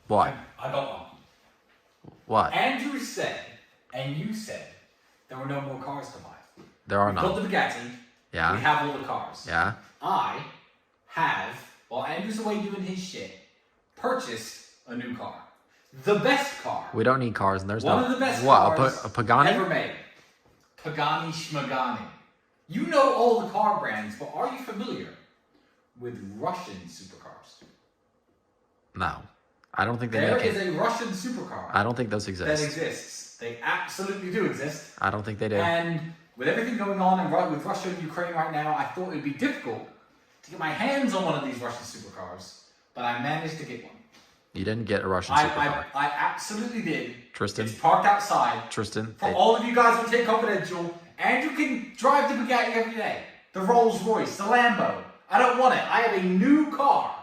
What? I got one. What? Andrew said, and you said, there were no more cars to buy. There are We built not. the Bugatti. Yeah. We have all the cars. Yeah. I have, while Andrew's away doing his shit, purchased a new car. The best car. We don't need cars, and there's One no. of the best what? cars A Pagani? ever made. Pagani Schmagani. You know all the car brands, but are you familiar with Russian supercars? No. I don't think they There make is it. a Russian supercar I don't think those that exist. exists. They absolutely do exist. I don't think they do. And with everything going on with Russia and Ukraine right now, I thought it would be difficult to get my hands on one of these Russian supercars, but I managed to get one. You didn't get a Russian supercar. I absolutely did. Tristan? It's parked outside. Tristan? For all of you guys on Take Confidential, Andrew can drive the Bugatti every day. The Rolls Royce, the Lambo. I don't want it. I have a new car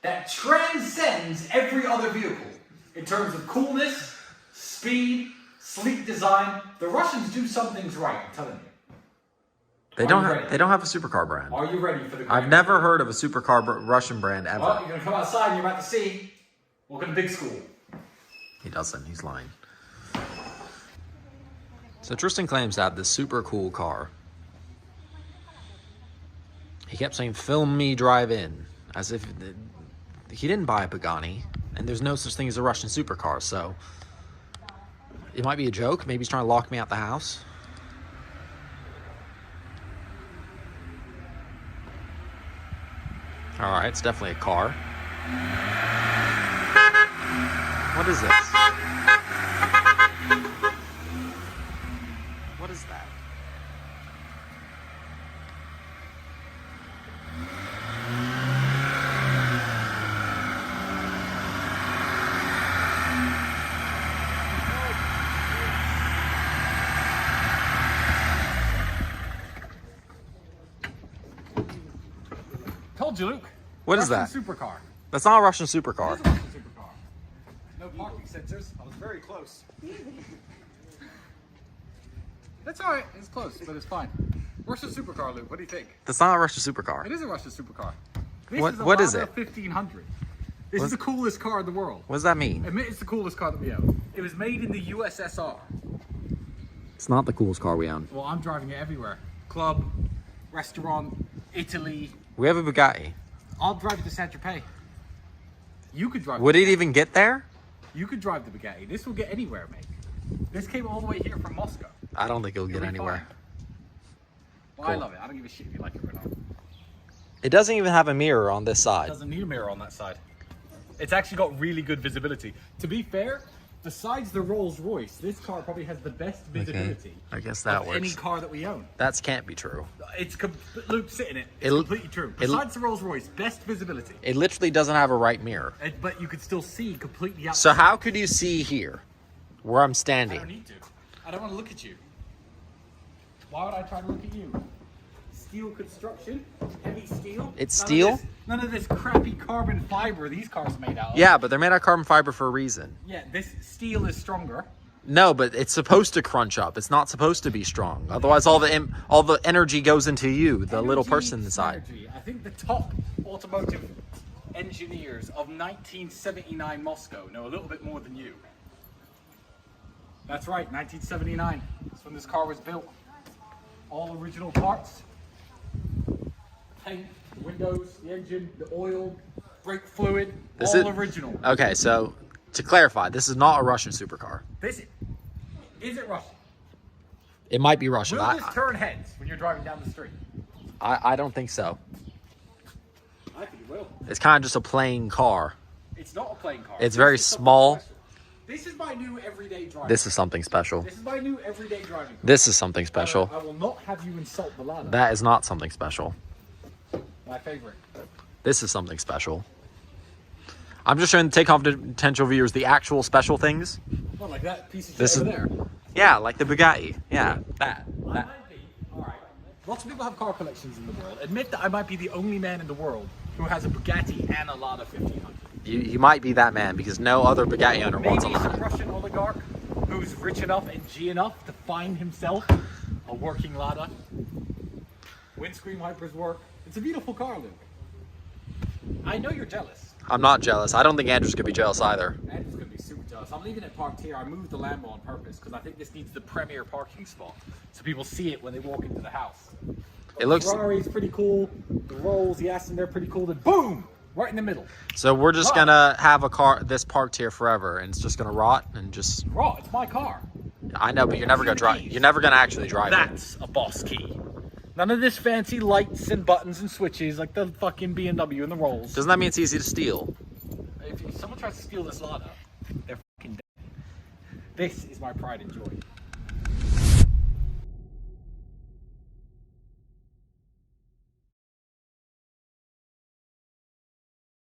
that transcends every other vehicle in terms of coolness, speed, sleek design. The Russians do some things right, I'm telling you. They don't have a supercar brand. Are you ready for the I've never heard of a supercar Russian brand ever. Well, you're going to come outside and you're about to see. Welcome to big school. He doesn't. He's lying. So Tristan claims to have this super cool car. He kept saying, "Film me drive in," as if he didn't buy a Pagani, and there's no such thing as a Russian supercar. So it might be a joke. Maybe he's trying to lock me out the house. All right, it's definitely a car. What is this? What is that? Told you, Luke. What is that? Supercar. That's not a Russian supercar. It is a Russian supercar. No parking sensors. I was very close. That's all right. It's close, but it's fine. Russian supercar, Luke. What do you think? That's not a Russian supercar. It is a Russian supercar. This What- is a what is Lada it? 1500. This is the coolest car in the world. What does that mean? Admit it's the coolest car that we own. It was made in the USSR. It's not the coolest car we own. Well, I'm driving it everywhere. Club, restaurant, Italy. We have a Bugatti. I'll drive it to Saint-Tropez. You could drive Would it even get there? You could drive the Bugatti. This will get anywhere, mate. This came all the way here from Moscow. I don't think it'll get It'll be anywhere. fine. Well, I Cool. love it. I don't give a shit if you like it or not. It doesn't even have a mirror on this It side. doesn't need a mirror on that side. It's actually got really good visibility. To be fair, besides the Rolls Royce, this car probably has the best visibility I guess that of works. any car that we own. That can't be true. Luke, sit in it. It's completely true. Besides the Rolls Royce, best visibility. It literally doesn't have a right mirror. But you could still see completely outside. So how could you see here, where I'm I don't standing? need to. I don't want to look at you. Why would I try to look at you? Steel construction, heavy steel. It's steel? None of this crappy carbon fiber these cars are made out of. Yeah, but they're made out of carbon fiber for a reason. Yeah, this steel is stronger. No, but it's supposed to crunch up. It's not supposed to be strong. Otherwise, all the energy goes into you, the little person inside. Energy. I think the top automotive engineers of 1979 Moscow know a little bit more than you. That's right, 1979. That's when this car was built. All original parts. Paint, windows, the engine, the oil, brake fluid, all original. Okay, so to clarify, this is not a Russian supercar. Is it Russian? It might be Russian. Will this turn heads when you're driving down the street? I don't think so. I think it will. It's kind of just a plain car. It's not a plain car. It's very This is something small. special. This is my new everyday driving. This is something special. This is my new everyday driving car. This is something special. I will not have you insult the Lada. That is not something special. My favorite. This is something special. I'm just showing the Take Confidential viewers the actual special things. Not like that piece of shit This over is- there. Yeah, like the Bugatti. Yeah, that. Alright. Lots of people have car collections in the world. Admit that I might be the only man in the world who has a Bugatti and a Lada 1500. You might be that man because no other Bugatti owner wants a Maybe some Lada. Russian oligarch who's rich enough and G enough to find himself a working Lada. Windscreen wipers work. It's a beautiful car, Luke. I know you're jealous. I'm not jealous. I don't think Andrew's gonna be jealous either. And I'm leaving it parked here. I moved the Lambo on purpose because I think this needs the premier parking spot, so people see it when they walk into the house. It looks. Ferrari's pretty cool. The Rolls, the Aston, they're pretty cool. Then boom, right in the middle. So we're just gonna have this parked here forever, and it's just gonna rot and just. Raw, it's my car. I know, but you're never gonna drive. You're never gonna actually drive it. That's a boss key. None of this fancy lights and buttons and switches like the fucking BMW and the Rolls. Doesn't that mean it's easy to steal? If someone tries to steal this Lada, they're fucking dead. This is my pride and joy.